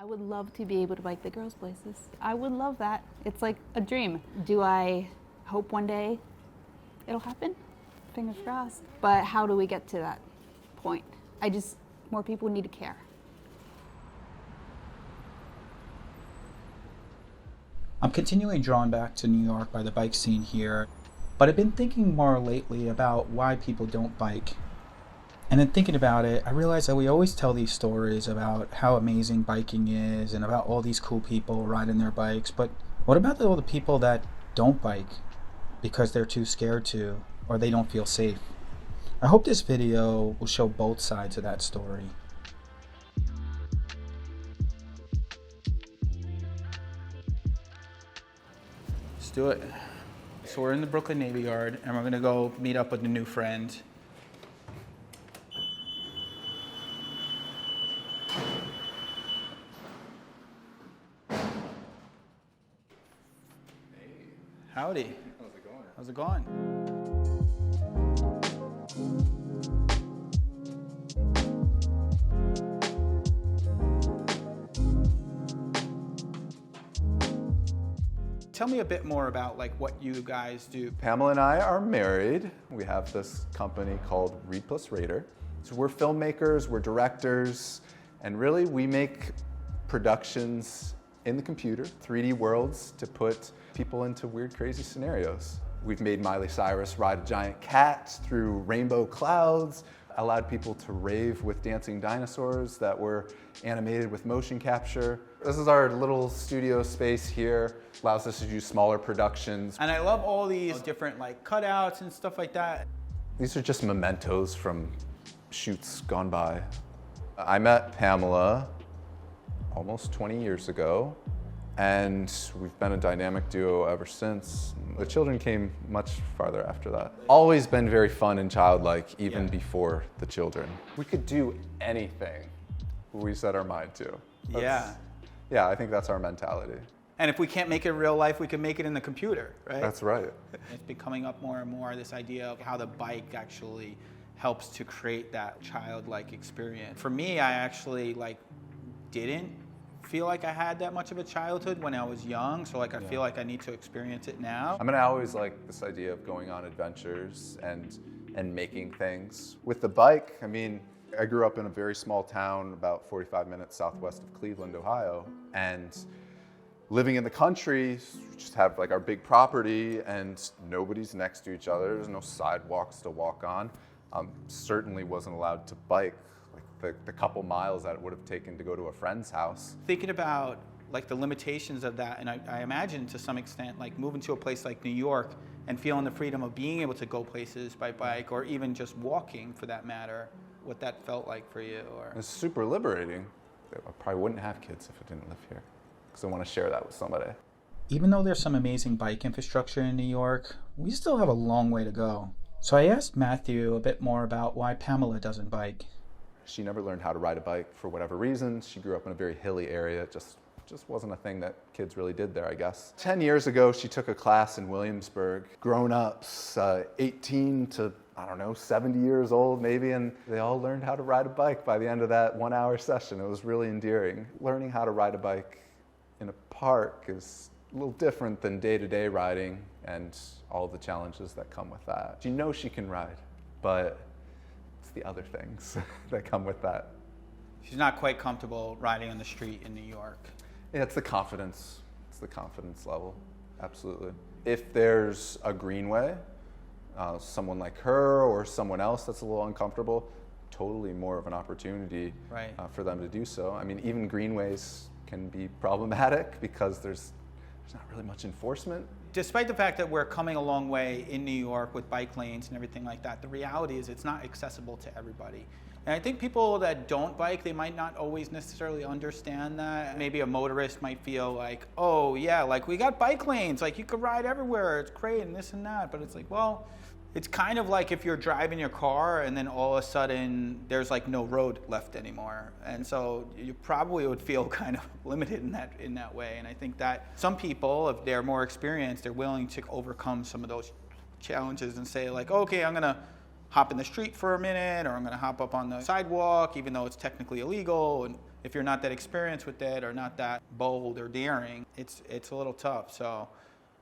I would love to be able to bike the girls' places. I would love that. It's like a dream. Do I hope one day it'll happen? Fingers crossed. But how do we get to that point? More people need to care. I'm continually drawn back to New York by the bike scene here, but I've been thinking more lately about why people don't bike. And then thinking about it, I realized that we always tell these stories about how amazing biking is and about all these cool people riding their bikes, but what about all the people that don't bike because they're too scared to or they don't feel safe? I hope this video will show both sides of that story. Let's do it. So we're in the Brooklyn Navy Yard and we're gonna go meet up with a new friend. Howdy. How's it going? How's it going? Tell me a bit more about what you guys do. Pamela and I are married. We have this company called Rader. So we're filmmakers, we're directors, and really we make productions in the computer, 3D worlds to put people into weird, crazy scenarios. We've made Miley Cyrus ride a giant cat through rainbow clouds, allowed people to rave with dancing dinosaurs that were animated with motion capture. This is our little studio space here, allows us to do smaller productions. And I love all these different cutouts and stuff like that. These are just mementos from shoots gone by. I met Pamela almost 20 years ago, and we've been a dynamic duo ever since. The children came much farther after that. Always been very fun and childlike, even before the children. We could do anything we set our mind to. Yeah, I think that's our mentality. And if we can't make it in real life, we can make it in the computer, right? That's right. It's becoming up more and more, this idea of how the bike actually helps to create that childlike experience. For me, I actually didn't feel like I had that much of a childhood when I was young, so I feel like I need to experience it now. I mean, I always like this idea of going on adventures and making things. With the bike, I mean, I grew up in a very small town about 45 minutes southwest of Cleveland, Ohio, and living in the country, we just have our big property and nobody's next to each other. There's no sidewalks to walk on. Certainly wasn't allowed to bike the couple miles that it would have taken to go to a friend's house. Thinking about the limitations of that, and I imagine to some extent moving to a place like New York and feeling the freedom of being able to go places by bike or even just walking for that matter, what that felt like for you. It's super liberating. I probably wouldn't have kids if I didn't live here, because I want to share that with somebody. Even though there's some amazing bike infrastructure in New York, we still have a long way to go. So I asked Matthew a bit more about why Pamela doesn't bike. She never learned how to ride a bike for whatever reason. She grew up in a very hilly area. It just wasn't a thing that kids really did there, I guess. 10 years ago, she took a class in Williamsburg. Grown-ups, 18 to, 70 years old maybe, and they all learned how to ride a bike by the end of that 1-hour session. It was really endearing. Learning how to ride a bike in a park is a little different than day-to-day riding and all the challenges that come with that. She knows she can ride, but it's the other things that come with that. She's not quite comfortable riding on the street in New York. Yeah, it's the confidence. It's the confidence level, absolutely. If there's a greenway, someone like her or someone else that's a little uncomfortable, totally more of an opportunity for them to do so. I mean, even greenways can be problematic because there's not really much enforcement. Despite the fact that we're coming a long way in New York with bike lanes and everything like that, the reality is it's not accessible to everybody. And I think people that don't bike, they might not always necessarily understand that. Maybe a motorist might feel like, oh yeah, we got bike lanes, you could ride everywhere, it's great and this and that. But it's well, it's kind of like if you're driving your car and then all of a sudden there's no road left anymore. And so you probably would feel kind of limited in that way. And I think that some people, if they're more experienced, they're willing to overcome some of those challenges and say okay, I'm gonna hop in the street for a minute, or I'm gonna hop up on the sidewalk, even though it's technically illegal. if you're not that experienced with it or not that bold or daring, it's a little tough. So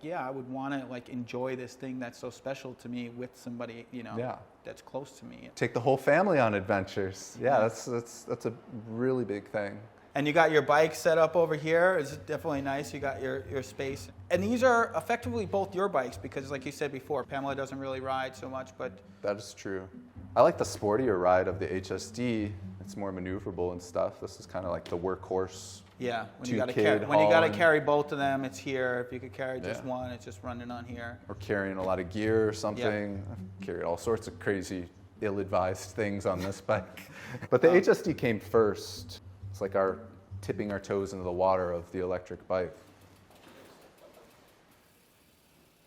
yeah, I would want to like enjoy this thing that's so special to me with somebody, you know, that's close to me. Take the whole family on adventures. Yeah, that's a really big thing. And you got your bike set up over here. It's definitely nice. You got your space. And these are effectively both your bikes because like you said before, Pamela doesn't really ride so much, but... That is true. I like the sportier ride of the HSD. It's more maneuverable and stuff. This is kind of like the workhorse. Yeah, when you got to carry both of them, it's here. If you could carry just one, it's just running on here. Or carrying a lot of gear or something. Yeah. I've carried all sorts of crazy, ill-advised things on this bike. But the HSD came first. It's like our tipping our toes into the water of the electric bike.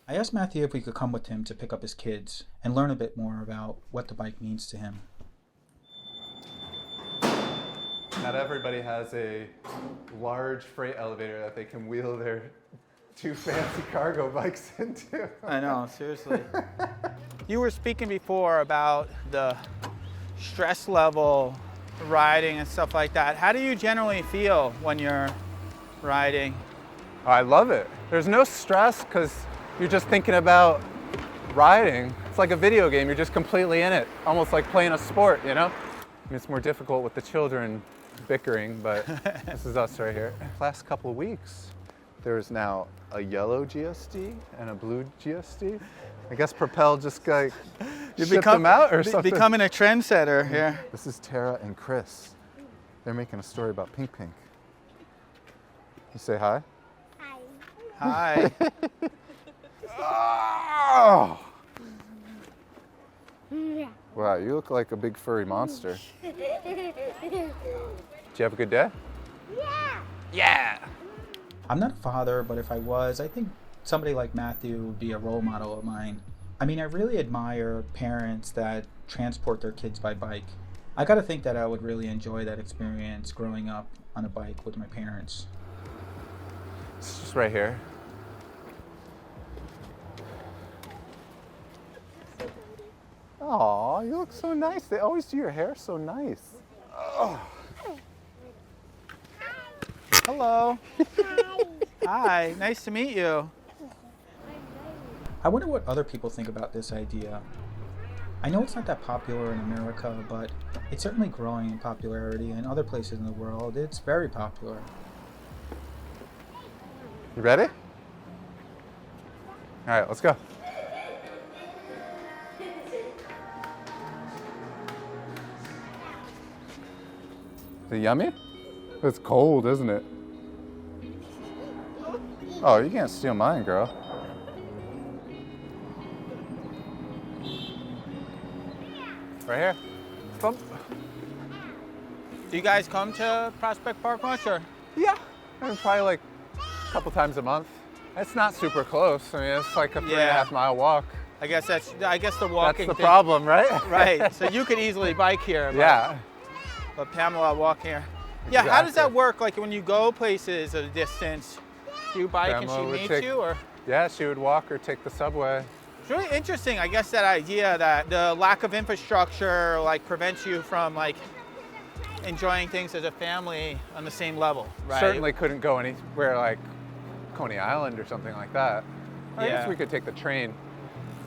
I asked Matthew if we could come with him to pick up his kids and learn a bit more about what the bike means to him. Not everybody has a large freight elevator that they can wheel their 2 fancy cargo bikes into. I know, seriously. You were speaking before about the stress level riding and stuff like that. How do you generally feel when you're riding? Oh, I love it. There's no stress because you're just thinking about riding. It's like a video game. You're just completely in it, almost like playing a sport, you know? I mean, it's more difficult with the children bickering, but this is us right here. Last couple of weeks, there's now a yellow GSD and a blue GSD. I guess Propel just like shipped them out or something. Becoming a trendsetter here. This is Tara and Chris. They're making a story about Pink Pink. You say hi? Hi. Oh! Wow, you look like a big furry monster. Did you have a good day? Yeah. I'm not a father, but if I was, I think somebody like Matthew would be a role model of mine. I mean, I really admire parents that transport their kids by bike. I gotta think that I would really enjoy that experience growing up on a bike with my parents. It's just right here. Aw, you look so nice. They always do your hair so nice. Oh. Hello. Hi, nice to meet you. I wonder what other people think about this idea. I know it's not that popular in America, but it's certainly growing in popularity in other places in the world. It's very popular. You ready? All right, let's go. Is it yummy? It's cold, isn't it? Oh, you can't steal mine, girl. Right here. Bump. Do you guys come to Prospect Park much, or? Yeah, I mean, probably like a couple times a month. It's not super close. I mean, it's like a 3.5 mile walk. I guess the walking. That's the problem, right? Right. So you could easily bike here. Yeah. But Pamela walk here. Yeah. How does that work? Like when you go places at a distance, do you bike Pamela and she meets you, or? Yeah, she would walk or take the subway. It's really interesting, I guess, that idea that the lack of infrastructure like prevents you from like enjoying things as a family on the same level, right? Certainly couldn't go anywhere like Coney Island or something like that. I guess we could take the train.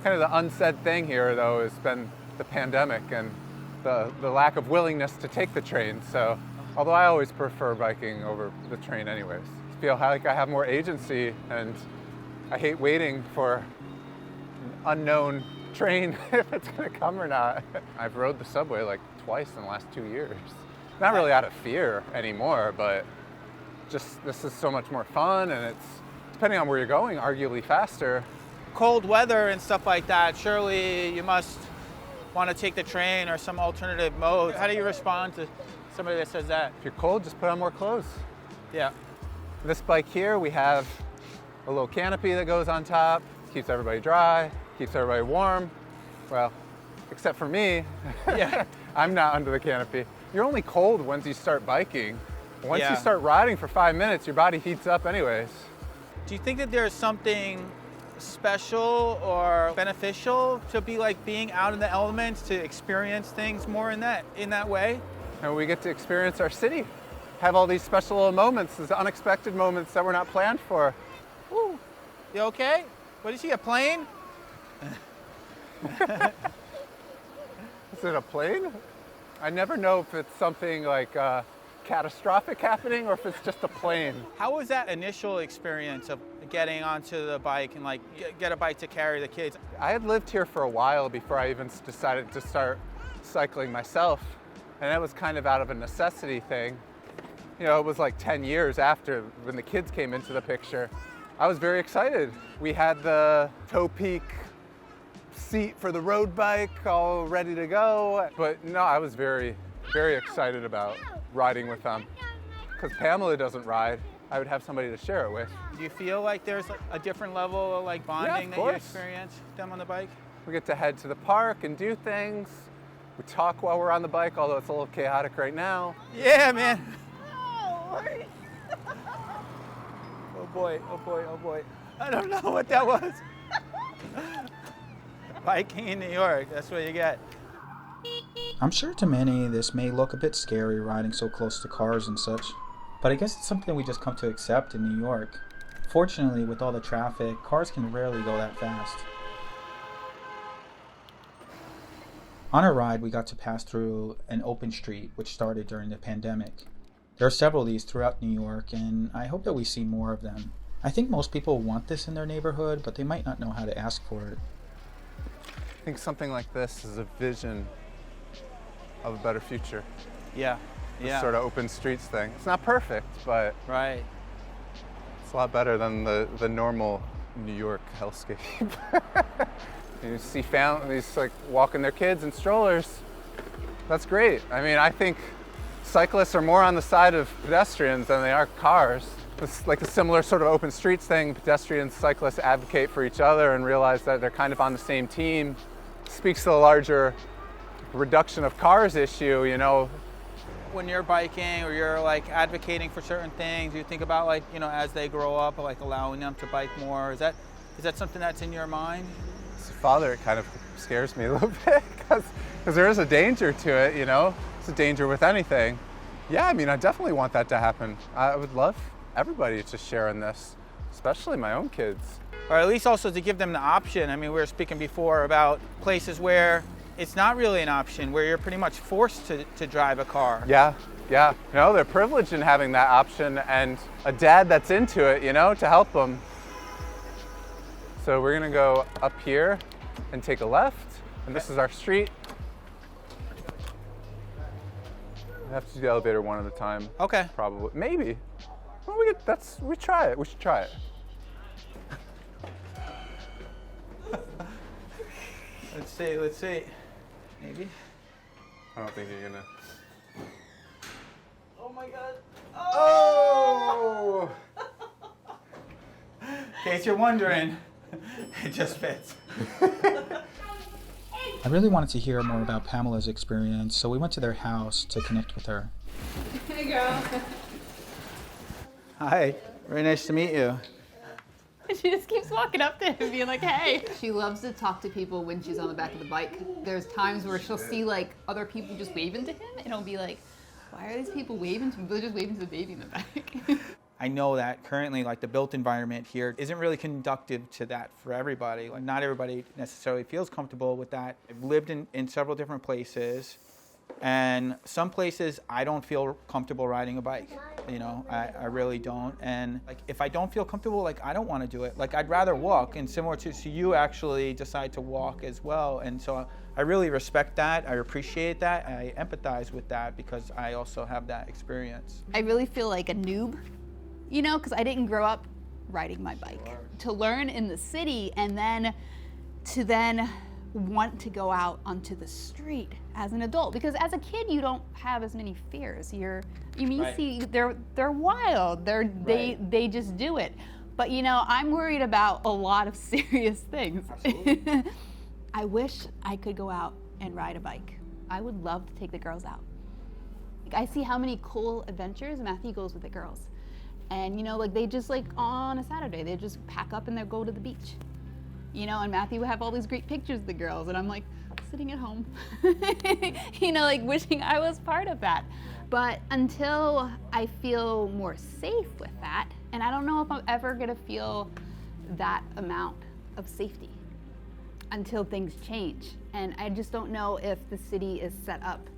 Kind of the unsaid thing here, though, has been the pandemic and the lack of willingness to take the train. So, although I always prefer biking over the train anyways. I feel like I have more agency, and I hate waiting for unknown train if it's gonna come or not. I've rode the subway like twice in the last 2 years. Not really out of fear anymore, but just this is so much more fun, and it's, depending on where you're going, arguably faster. Cold weather and stuff like that, surely you must want to take the train or some alternative mode. How do you respond to somebody that says that? If you're cold, just put on more clothes. Yeah. This bike here, we have a little canopy that goes on top, keeps everybody dry, keeps everybody warm. Well, except for me. Yeah. I'm not under the canopy. You're only cold once you start biking. Once Yeah. you start riding for 5 minutes, your body heats up anyways. Do you think that there's something special or beneficial to be like being out in the elements, to experience things more in that way? And we get to experience our city. have all these special little moments, these unexpected moments that were not planned for. Woo. You okay? What is he, a plane? Is it a plane? I never know if it's something like catastrophic happening or if it's just a plane. How was that initial experience of getting onto the bike and like get a bike to carry the kids? I had lived here for a while before I even decided to start cycling myself. And that was kind of out of a necessity thing. You know, it was like 10 years after when the kids came into the picture. I was very excited. We had the toe peak seat for the road bike all ready to go. But no, I was very, very excited about riding with them. Because Pamela doesn't ride, I would have somebody to share it with. Do you feel like there's a different level of like bonding that you experience with them on the bike? We get to head to the park and do things. We talk while we're on the bike, although it's a little chaotic right now. Yeah, man. Oh boy, oh boy, oh boy. I don't know what that was. Biking in New York, that's what you get. I'm sure to many this may look a bit scary riding so close to cars and such, but I guess it's something we just come to accept in New York. Fortunately, with all the traffic, cars can rarely go that fast. On our ride, we got to pass through an open street which started during the pandemic. There are several of these throughout New York, and I hope that we see more of them. I think most people want this in their neighborhood, but they might not know how to ask for it. I think something like this is a vision of a better future. Yeah, This sort of open streets thing. It's not perfect, but right. it's a lot better than the normal New York hellscape. You see families like walking their kids in strollers. That's great. I mean, I think cyclists are more on the side of pedestrians than they are cars. It's like a similar sort of open streets thing. Pedestrians, cyclists advocate for each other and realize that they're kind of on the same team. Speaks to the larger reduction of cars issue, you know. When you're biking or you're like advocating for certain things, you think about like, you know, as they grow up, like allowing them to bike more. Is that something that's in your mind? As a father, it kind of scares me a little bit because there is a danger to it, you know. It's a danger with anything. Yeah, I mean, I definitely want that to happen. I would love everybody to share in this, especially my own kids. Or at least also to give them the option. I mean, we were speaking before about places where it's not really an option, where you're pretty much forced to drive a car. Yeah. You know, they're privileged in having that option and a dad that's into it, you know, to help them. So we're gonna go up here and take a left, and this is our street. We have to do the elevator one at a time. Okay. Probably. Maybe. Well, we try it. We should try it. Let's see. Maybe. I don't think you're gonna. Oh my God. Oh! In case you're wondering, it just fits. I really wanted to hear more about Pamela's experience, so we went to their house to connect with her. Hey, girl. Hi. Very nice to meet you. She just keeps walking up to him being like, hey. She loves to talk to people when she's on the back of the bike. There's times where she'll see like other people just waving to him and it'll be like, why are these people waving to me? They're just waving to the baby in the back. I know that currently like the built environment here isn't really conducive to that for everybody. Like not everybody necessarily feels comfortable with that. I've lived in several different places, and some places I don't feel comfortable riding a bike. You know, I really don't. And like if I don't feel comfortable, like I don't want to do it. Like I'd rather walk, and similar to you actually decide to walk as well. And so I really respect that. I appreciate that. I empathize with that because I also have that experience. I really feel like a noob, you know, because I didn't grow up riding my bike. To learn in the city and then to want to go out onto the street as an adult, because as a kid you don't have as many fears. You see they're wild. They just do it. But you know, I'm worried about a lot of serious things. Absolutely. I wish I could go out and ride a bike. I would love to take the girls out. I see how many cool adventures Matthew goes with the girls. And you know, like they just like on a Saturday, they just pack up and they go to the beach. You know, and Matthew would have all these great pictures of the girls, and I'm like sitting at home, like wishing I was part of that. But until I feel more safe with that, and I don't know if I'm ever gonna feel that amount of safety until things change. And I just don't know if the city is set up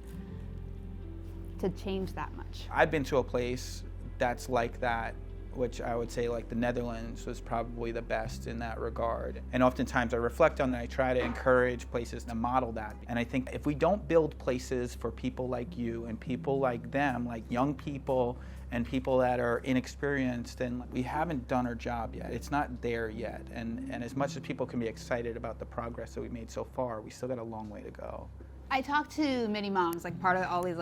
to change that much. I've been to a place that's like that, which I would say like the Netherlands was probably the best in that regard. And oftentimes I reflect on that, I try to encourage places to model that. And I think if we don't build places for people like you and people like them, like young people and people that are inexperienced, then we haven't done our job yet. It's not there yet. And as much as people can be excited about the progress that we've made so far, we still got a long way to go. I talk to many moms, like part of all these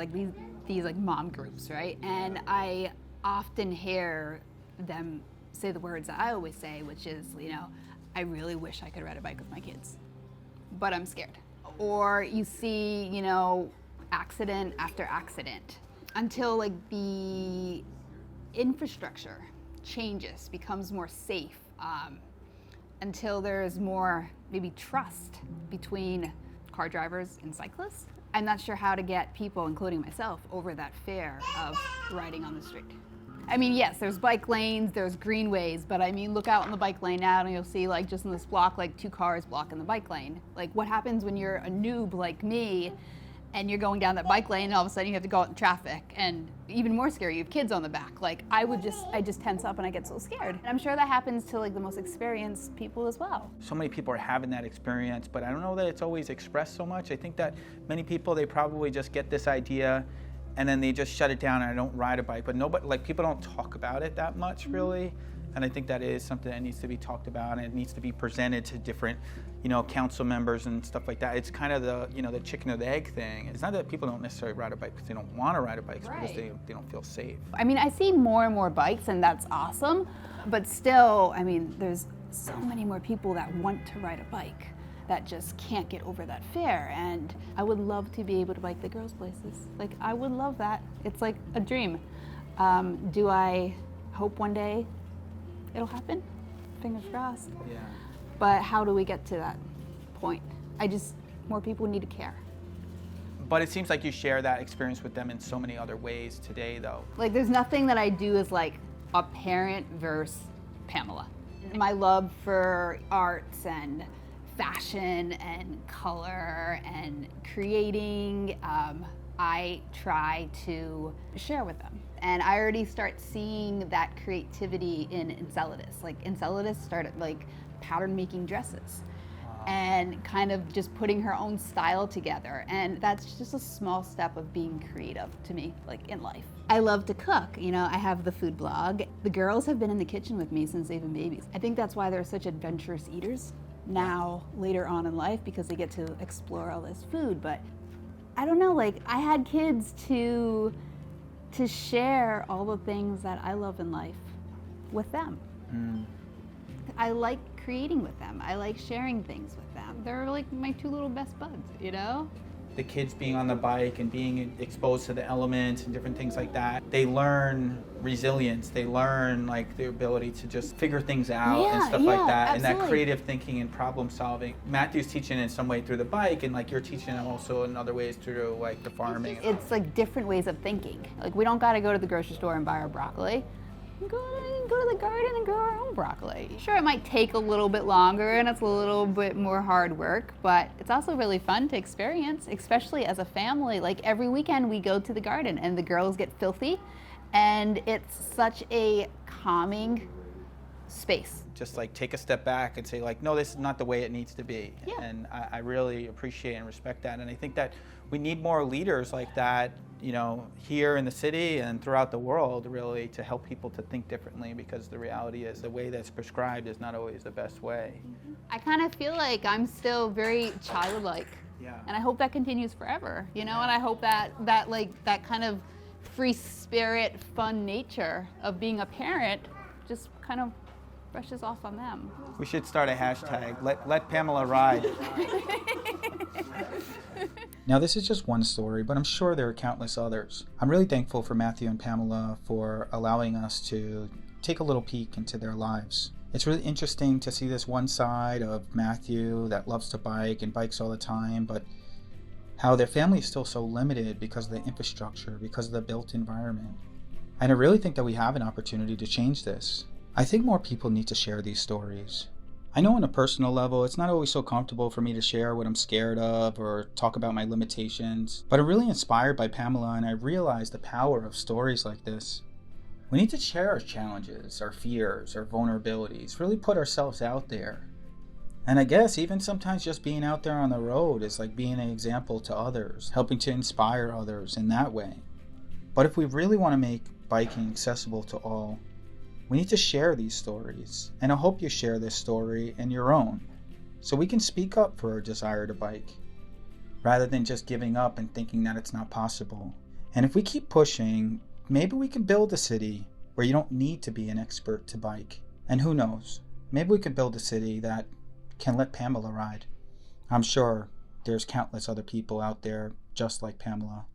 these mom groups, right? And I often hear them say the words that I always say, which is, I really wish I could ride a bike with my kids, but I'm scared. Or you see, accident after accident until the infrastructure changes, becomes more safe, until there's more maybe trust between car drivers and cyclists. I'm not sure how to get people, including myself, over that fear of riding on the street. I mean, yes, there's bike lanes, there's greenways, but I mean, look out on the bike lane now and you'll see just in this block, 2 cars blocking the bike lane. What happens when you're a noob like me and you're going down that bike lane and all of a sudden you have to go out in traffic? And even more scary, you have kids on the back. I just tense up and I get so scared. And I'm sure that happens to the most experienced people as well. So many people are having that experience, but I don't know that it's always expressed so much. I think that many people, they probably just get this idea and then they just shut it down and I don't ride a bike. But nobody, people don't talk about it that much really. And I think that is something that needs to be talked about and it needs to be presented to different, council members and stuff like that. It's kind of the, the chicken or the egg thing. It's not that people don't necessarily ride a bike because they don't want to ride a bike, it's because they don't feel safe. I mean, I see more and more bikes and that's awesome, but still, there's so many more people that want to ride a bike that just can't get over that fear. And I would love to be able to bike the girls' places. I would love that. It's like a dream. Do I hope one day it'll happen? Fingers crossed. Yeah. But how do we get to that point? More people need to care. But it seems like you share that experience with them in so many other ways today, though. There's nothing that I do as a parent versus Pamela. My love for arts and fashion and color and creating, I try to share with them. And I already start seeing that creativity in Enceladus. Enceladus started pattern making dresses and kind of just putting her own style together. And that's just a small step of being creative to me, in life. I love to cook. I have the food blog. The girls have been in the kitchen with me since they've been babies. I think that's why they're such adventurous eaters now, later on in life, because they get to explore all this food. But I don't know, I had kids to share all the things that I love in life with them. I like creating with them. I like sharing things with them. They're my 2 little best buds, The kids being on the bike and being exposed to the elements and different things like that, they learn resilience. They learn their ability to just figure things out and stuff like that. Absolutely. And that creative thinking and problem solving. Matthew's teaching in some way through the bike, and you're teaching him also in other ways through the farming. It's different ways of thinking. We don't gotta go to the grocery store and buy our broccoli. Go to the garden and grow our own broccoli. Sure, it might take a little bit longer and it's a little bit more hard work, but it's also really fun to experience, especially as a family. Every weekend we go to the garden and the girls get filthy, and it's such a calming space. Just take a step back and say no, this is not the way it needs to be. Yeah. And I really appreciate and respect that. And I think that we need more leaders like that, here in the city and throughout the world, really, to help people to think differently, because the reality is the way that's prescribed is not always the best way. I kind of feel like I'm still very childlike. Yeah. And I hope that continues forever, and I hope that kind of free spirit, fun nature of being a parent just kind of brushes off on them. We should start a hashtag, let Pamela ride. Now, this is just one story, but I'm sure there are countless others. I'm really thankful for Matthew and Pamela for allowing us to take a little peek into their lives. It's really interesting to see this one side of Matthew that loves to bike and bikes all the time, but how their family is still so limited because of the infrastructure, because of the built environment. And I really think that we have an opportunity to change this. I think more people need to share these stories. I know on a personal level, it's not always so comfortable for me to share what I'm scared of or talk about my limitations, but I'm really inspired by Pamela, and I realize the power of stories like this. We need to share our challenges, our fears, our vulnerabilities, really put ourselves out there. And I guess even sometimes just being out there on the road is like being an example to others, helping to inspire others in that way. But if we really want to make biking accessible to all, we need to share these stories. And I hope you share this story and your own, so we can speak up for our desire to bike, rather than just giving up and thinking that it's not possible. And if we keep pushing, maybe we can build a city where you don't need to be an expert to bike. And who knows, maybe we could build a city that can let Pamela ride. I'm sure there's countless other people out there just like Pamela.